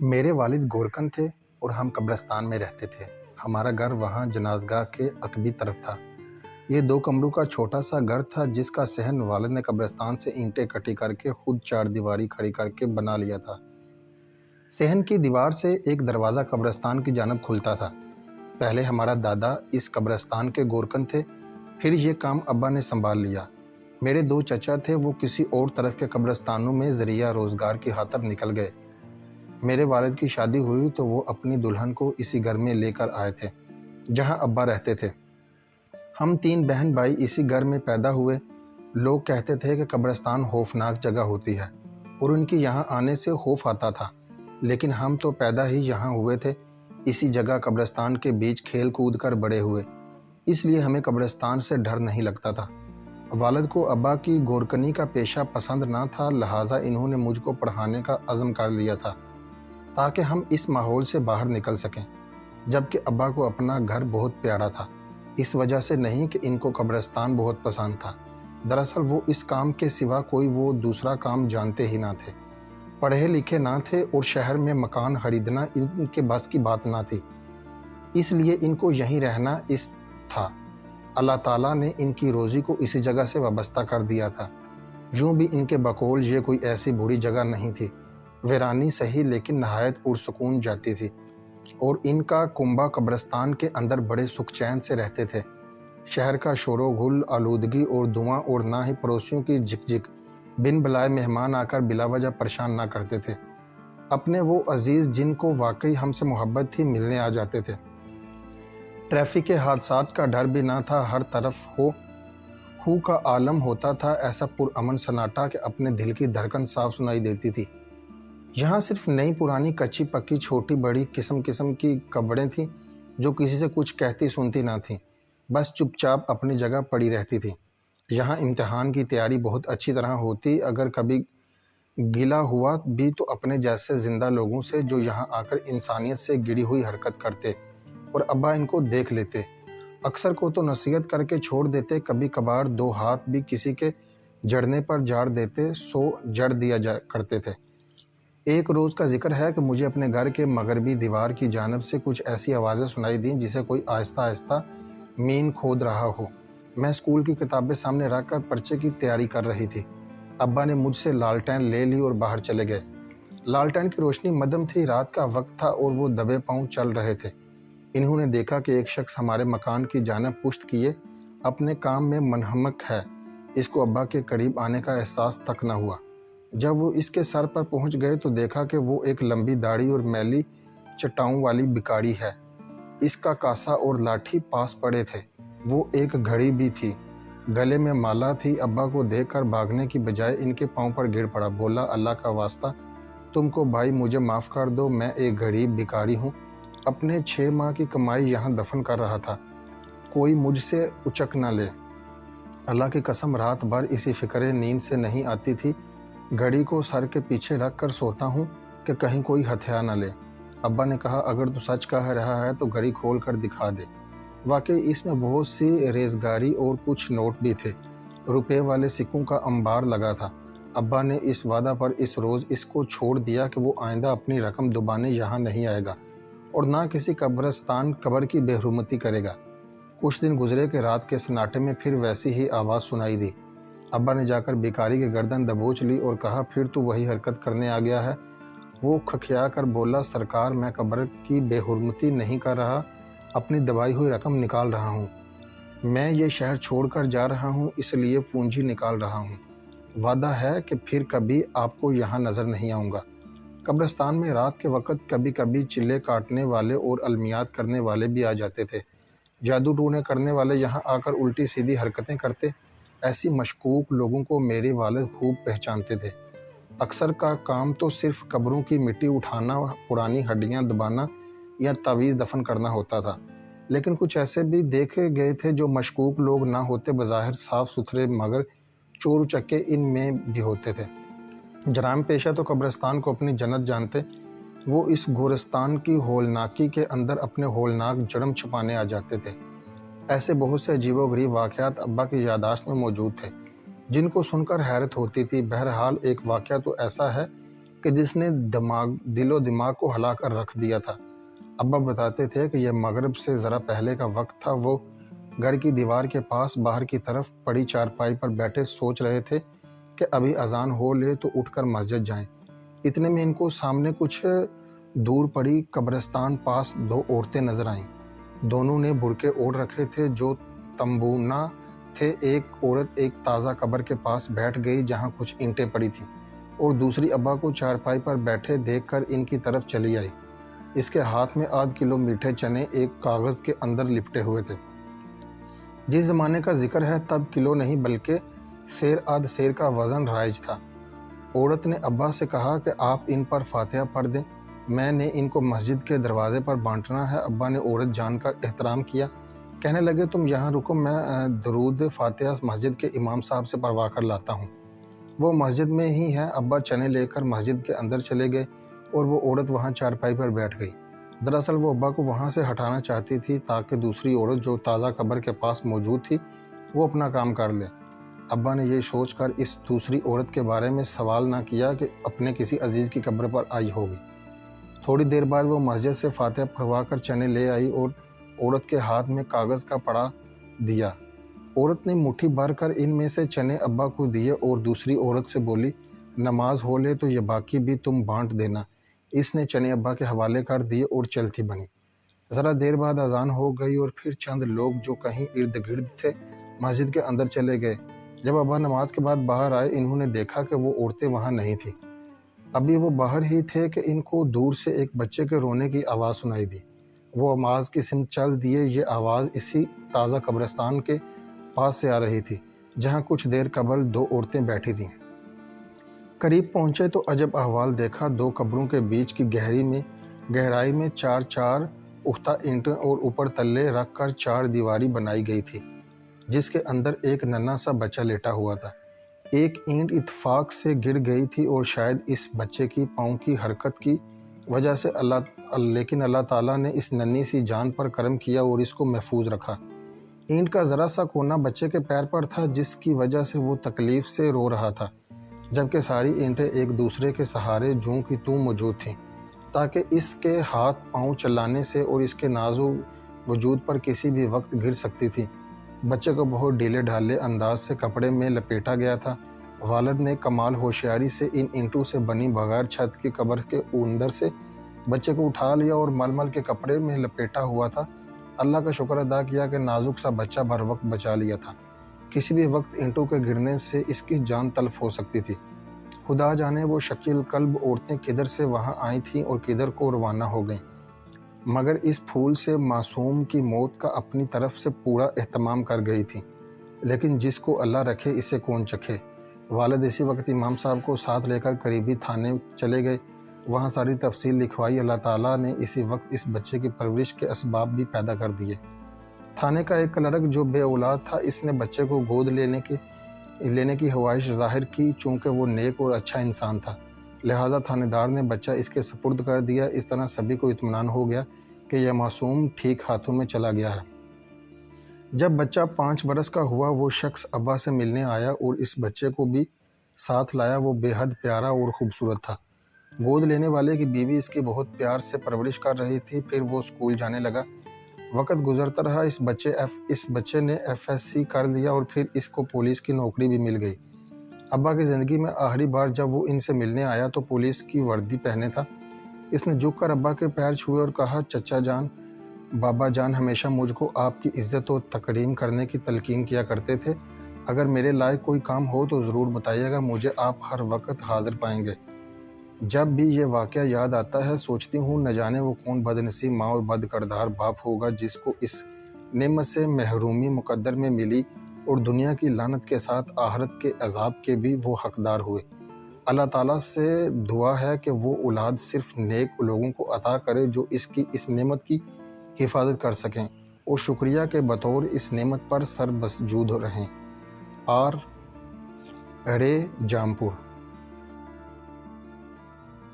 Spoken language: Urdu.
میرے والد گورکن تھے اور ہم قبرستان میں رہتے تھے۔ ہمارا گھر وہاں جنازگاہ کے عقبی طرف تھا۔ یہ 2 کمروں کا چھوٹا سا گھر تھا جس کا صحن والد نے قبرستان سے اینٹیں اکٹھی کر کے خود 4 دیواری کھڑی کر کے بنا لیا تھا۔ صحن کی دیوار سے ایک دروازہ قبرستان کی جانب کھلتا تھا۔ پہلے ہمارا دادا اس قبرستان کے گورکن تھے، پھر یہ کام ابا نے سنبھال لیا۔ میرے 2 چچا تھے، وہ کسی اور طرف کے قبرستانوں میں ذریعہ روزگار کی خاطر نکل گئے۔ میرے والد کی شادی ہوئی تو وہ اپنی دلہن کو اسی گھر میں لے کر آئے تھے جہاں ابا رہتے تھے۔ ہم 3 بہن بھائی اسی گھر میں پیدا ہوئے۔ لوگ کہتے تھے کہ قبرستان خوفناک جگہ ہوتی ہے اور ان کی یہاں آنے سے خوف آتا تھا، لیکن ہم تو پیدا ہی یہاں ہوئے تھے، اسی جگہ قبرستان کے بیچ کھیل کود کر بڑے ہوئے، اس لیے ہمیں قبرستان سے ڈر نہیں لگتا تھا۔ والد کو ابا کی گورکنی کا پیشہ پسند نہ تھا، لہٰذا انہوں نے مجھ کو پڑھانے کا عزم کر لیا تھا تاکہ ہم اس ماحول سے باہر نکل سکیں، جبکہ ابا کو اپنا گھر بہت پیارا تھا، اس وجہ سے نہیں کہ ان کو قبرستان بہت پسند تھا۔ دراصل وہ اس کام کے سوا کوئی وہ دوسرا کام جانتے ہی نہ تھے، پڑھے لکھے نہ تھے اور شہر میں مکان خریدنا ان کے بس کی بات نہ تھی، اس لیے ان کو یہیں رہنا تھا۔ اللہ تعالیٰ نے ان کی روزی کو اسی جگہ سے وابستہ کر دیا تھا۔ یوں بھی ان کے بقول یہ کوئی ایسی بری جگہ نہیں تھی، ویرانی صحیح لیکن نہایت پرسکون جاتی تھی، اور ان کا کنبہ قبرستان کے اندر بڑے سکھ چین سے رہتے تھے۔ شہر کا شور و غل، آلودگی اور دھواں، اور نہ ہی پڑوسیوں کی جھک جھک، بن بلائے مہمان آ کر بلا وجہ پریشان نہ کرتے تھے۔ اپنے وہ عزیز جن کو واقعی ہم سے محبت تھی ملنے آ جاتے تھے۔ ٹریفک کے حادثات کا ڈر بھی نہ تھا، ہر طرف ہو کا عالم ہوتا تھا، ایسا پرامن سناٹا کہ اپنے دل کی دھڑکن صاف سنائی دیتی تھی۔ یہاں صرف نئی پرانی، کچی پکی، چھوٹی بڑی قسم قسم کی قبریں تھیں جو کسی سے کچھ کہتی سنتی نہ تھیں، بس چپ چاپ اپنی جگہ پڑی رہتی تھیں۔ یہاں امتحان کی تیاری بہت اچھی طرح ہوتی، اگر کبھی گلا ہوا بھی تو اپنے جیسے زندہ لوگوں سے جو یہاں آ کر انسانیت سے گڑی ہوئی حرکت کرتے، اور ابا ان کو دیکھ لیتے، اکثر کو تو نصیحت کر کے چھوڑ دیتے، کبھی کبھار 2 ہاتھ بھی کسی کے جڑنے پر جاڑ دیتے، سو جڑ دیا کرتے تھے۔ ایک روز کا ذکر ہے کہ مجھے اپنے گھر کے مغربی دیوار کی جانب سے کچھ ایسی آوازیں سنائی دیں جسے کوئی آہستہ آہستہ مین کھود رہا ہو۔ میں اسکول کی کتابیں سامنے رکھ کر پرچے کی تیاری کر رہی تھی۔ ابا نے مجھ سے لالٹین لے لی اور باہر چلے گئے۔ لالٹین کی روشنی مدھم تھی، رات کا وقت تھا اور وہ دبے پاؤں چل رہے تھے۔ انہوں نے دیکھا کہ ایک شخص ہمارے مکان کی جانب پشت کیے اپنے کام میں منہمک ہے۔ اس کو ابا کے قریب آنے کا احساس تک نہ ہوا۔ جب وہ اس کے سر پر پہنچ گئے تو دیکھا کہ وہ ایک لمبی داڑھی اور میلی چٹاؤں والی بھکاری ہے۔ اس کا کاسا اور لاٹھی پاس پڑے تھے، وہ ایک گھڑی بھی تھی، گلے میں مالا تھی۔ ابا کو دیکھ کر بھاگنے کی بجائے ان کے پاؤں پر گر پڑا، بولا، اللہ کا واسطہ تم کو بھائی مجھے معاف کر دو، میں ایک غریب بھکاری ہوں، اپنے 6 ماہ کی کمائی یہاں دفن کر رہا تھا، کوئی مجھ سے اچک نہ لے۔ اللہ کی قسم رات بھر اسی فکر نیند سے نہیں آتی تھی، گھڑی کو سر کے پیچھے رکھ کر سوتا ہوں کہ کہیں کوئی ہتھیا نہ لے۔ ابا نے کہا، اگر تو سچ کہہ رہا ہے تو گھڑی کھول کر دکھا دے۔ واقعی اس میں بہت سی ریزگاری اور کچھ نوٹ بھی تھے، روپے والے سکوں کا انبار لگا تھا۔ ابا نے اس وعدہ پر اس روز اس کو چھوڑ دیا کہ وہ آئندہ اپنی رقم دبانے یہاں نہیں آئے گا اور نہ کسی قبر کی بے حرمتی کرے گا۔ کچھ دن گزرے کہ رات کے سناٹے میں پھر ویسی ہی آواز سنائی دی۔ ابا نے جا کر بھکاری کی گردن دبوچ لی اور کہا، پھر تو وہی حرکت کرنے آ گیا ہے۔ وہ کھکھیا کر بولا، سرکار میں قبر کی بے حرمتی نہیں کر رہا، اپنی دبائی ہوئی رقم نکال رہا ہوں۔ میں یہ شہر چھوڑ کر جا رہا ہوں، اس لیے پونجی نکال رہا ہوں، وعدہ ہے کہ پھر کبھی آپ کو یہاں نظر نہیں آؤں گا۔ قبرستان میں رات کے وقت کبھی کبھی چلے کاٹنے والے اور المیات کرنے والے بھی آ جاتے تھے۔ جادو ٹونے کرنے والے یہاں آ کر الٹی سیدھی حرکتیں کرتے۔ ایسی مشکوک لوگوں کو میرے والد خوب پہچانتے تھے۔ اکثر کا کام تو صرف قبروں کی مٹی اٹھانا، پرانی ہڈیاں دبانا یا تعویذ دفن کرنا ہوتا تھا، لیکن کچھ ایسے بھی دیکھے گئے تھے جو مشکوک لوگ نہ ہوتے، بظاہر صاف ستھرے مگر چور اچکے ان میں بھی ہوتے تھے۔ جرائم پیشہ تو قبرستان کو اپنی جنت جانتے، وہ اس گورستان کی ہولناکی کے اندر اپنے ہولناک جرم چھپانے آ جاتے تھے۔ ایسے بہت سے عجیب و غریب واقعات ابا کی یادداشت میں موجود تھے جن کو سن کر حیرت ہوتی تھی۔ بہرحال ایک واقعہ تو ایسا ہے کہ جس نے دل و دماغ کو ہلا کر رکھ دیا تھا۔ ابا بتاتے تھے کہ یہ مغرب سے ذرا پہلے کا وقت تھا۔ وہ گھر کی دیوار کے پاس باہر کی طرف پڑی چارپائی پر بیٹھے سوچ رہے تھے کہ ابھی اذان ہو لے تو اٹھ کر مسجد جائیں۔ اتنے میں ان کو سامنے کچھ دور پڑی قبرستان پاس دو عورتیں نظر آئیں۔ دونوں نے برقعے اوڑھ رکھے تھے جو تمبونا تھے۔ ایک عورت ایک تازہ قبر کے پاس بیٹھ گئی جہاں کچھ اینٹیں پڑی تھیں، اور دوسری ابا کو چارپائی پر بیٹھے دیکھ کر ان کی طرف چلی آئی۔ اس کے ہاتھ میں آدھ کلو میٹھے چنے ایک کاغذ کے اندر لپٹے ہوئے تھے۔ جس زمانے کا ذکر ہے تب کلو نہیں بلکہ سیر آدھ سیر کا وزن رائج تھا۔ عورت نے ابا سے کہا کہ آپ ان پر فاتحہ پڑھ دیں، میں نے ان کو مسجد کے دروازے پر بانٹنا ہے۔ ابا نے عورت جان کر احترام کیا، کہنے لگے تم یہاں رکو، میں درود فاتحہ مسجد کے امام صاحب سے پڑھوا کر لاتا ہوں، وہ مسجد میں ہی ہے۔ ابا چنے لے کر مسجد کے اندر چلے گئے اور وہ عورت وہاں چارپائی پر بیٹھ گئی۔ دراصل وہ ابا کو وہاں سے ہٹانا چاہتی تھی تاکہ دوسری عورت جو تازہ قبر کے پاس موجود تھی وہ اپنا کام کر لے۔ ابا نے یہ سوچ کر اس دوسری عورت کے بارے میں سوال نہ کیا کہ اپنے کسی عزیز کی قبر پر آئی ہوگی۔ تھوڑی دیر بعد وہ مسجد سے فاتحہ پڑھوا کر چنے لے آئی اور عورت کے ہاتھ میں کاغذ کا پڑا دیا۔ عورت نے مٹھی بھر کر ان میں سے چنے ابا کو دیے اور دوسری عورت سے بولی نماز ہو لے تو یہ باقی بھی تم بانٹ دینا۔ اس نے چنے ابا کے حوالے کر دیے اور چلتی بنی۔ ذرا دیر بعد اذان ہو گئی اور پھر چند لوگ جو کہیں ارد گرد تھے مسجد کے اندر چلے گئے۔ جب ابا نماز کے بعد باہر آئے انہوں نے دیکھا کہ وہ عورتیں وہاں نہیں تھیں۔ ابھی وہ باہر ہی تھے کہ ان کو دور سے ایک بچے کے رونے کی آواز سنائی دی۔ وہ آواز کی سمت چل دیے۔ یہ آواز اسی تازہ قبرستان کے پاس سے آ رہی تھی جہاں کچھ دیر قبل دو عورتیں بیٹھی تھیں۔ قریب پہنچے تو عجب احوال دیکھا۔ دو قبروں کے بیچ کی گہرائی میں چار چار پختہ اینٹیں اور اوپر تلے رکھ کر چار دیواری بنائی گئی تھی جس کے اندر ایک ننھا سا بچہ لیٹا ہوا تھا۔ ایک اینٹ اتفاق سے گر گئی تھی اور شاید اس بچے کی پاؤں کی حرکت کی وجہ سے لیکن اللہ تعالیٰ نے اس ننھی سی جان پر کرم کیا اور اس کو محفوظ رکھا۔ اینٹ کا ذرا سا کونا بچے کے پیر پر تھا جس کی وجہ سے وہ تکلیف سے رو رہا تھا، جبکہ ساری اینٹیں ایک دوسرے کے سہارے جوں کی توں موجود تھیں تاکہ اس کے ہاتھ پاؤں چلانے سے اور اس کے نازک وجود پر کسی بھی وقت گر سکتی تھی۔ بچے کو بہت ڈھیلے ڈھالے انداز سے کپڑے میں لپیٹا گیا تھا۔ والد نے کمال ہوشیاری سے ان اینٹوں سے بنی بغیر چھت کی قبر کے اندر سے بچے کو اٹھا لیا اور ململ کے کپڑے میں لپیٹا ہوا تھا۔ اللہ کا شکر ادا کیا کہ نازک سا بچہ بھر وقت بچا لیا تھا، کسی بھی وقت اینٹوں کے گرنے سے اس کی جان تلف ہو سکتی تھی۔ خدا جانے وہ شکیل قلب عورتیں کدھر سے وہاں آئی تھیں اور کدھر کو روانہ ہو گئیں، مگر اس پھول سے معصوم کی موت کا اپنی طرف سے پورا اہتمام کر گئی تھی۔ لیکن جس کو اللہ رکھے اسے کون چکھے۔ والد اسی وقت امام صاحب کو ساتھ لے کر قریبی تھانے چلے گئے، وہاں ساری تفصیل لکھوائی۔ اللہ تعالیٰ نے اسی وقت اس بچے کی پرورش کے اسباب بھی پیدا کر دیے۔ تھانے کا ایک کلرک جو بے اولاد تھا اس نے بچے کو گود لینے کی خواہش ظاہر کی، چونکہ وہ نیک اور اچھا انسان تھا، لہٰذا تھانے دار نے بچہ اس کے سپرد کر دیا۔ اس طرح سبھی کو اطمینان ہو گیا کہ یہ معصوم ٹھیک ہاتھوں میں چلا گیا ہے۔ جب بچہ 5 برس کا ہوا وہ شخص ابا سے ملنے آیا اور اس بچے کو بھی ساتھ لایا۔ وہ بے حد پیارا اور خوبصورت تھا۔ گود لینے والے کی بیوی اس کی بہت پیار سے پرورش کر رہی تھی۔ پھر وہ اسکول جانے لگا۔ وقت گزرتا رہا، اس بچے نے FSC کر لیا اور پھر اس کو پولیس کی نوکری بھی مل گئی۔ ابا کی زندگی میں آخری بار جب وہ ان سے ملنے آیا تو پولیس کی وردی پہنے تھا۔ اس نے جھک کر ابا کے پیر چھوئے اور کہا چچا جان، بابا جان ہمیشہ مجھ کو آپ کی عزت و تکریم کرنے کی تلقین کیا کرتے تھے۔ اگر میرے لائق کوئی کام ہو تو ضرور بتائیے گا، مجھے آپ ہر وقت حاضر پائیں گے۔ جب بھی یہ واقعہ یاد آتا ہے سوچتی ہوں نہ جانے وہ کون بد نصیب ماں اور بد کردار باپ ہوگا جس کو اس نعمت سے محرومی مقدر میں ملی اور دنیا کی لعنت کے ساتھ آخرت کے عذاب کے بھی وہ حقدار ہوئے۔ اللہ تعالیٰ سے دعا ہے کہ وہ اولاد صرف نیک لوگوں کو عطا کرے جو اس نعمت کی حفاظت کر سکیں اور شکریہ کے بطور اس نعمت پر سر بسجود رہیں۔ رے جامپور۔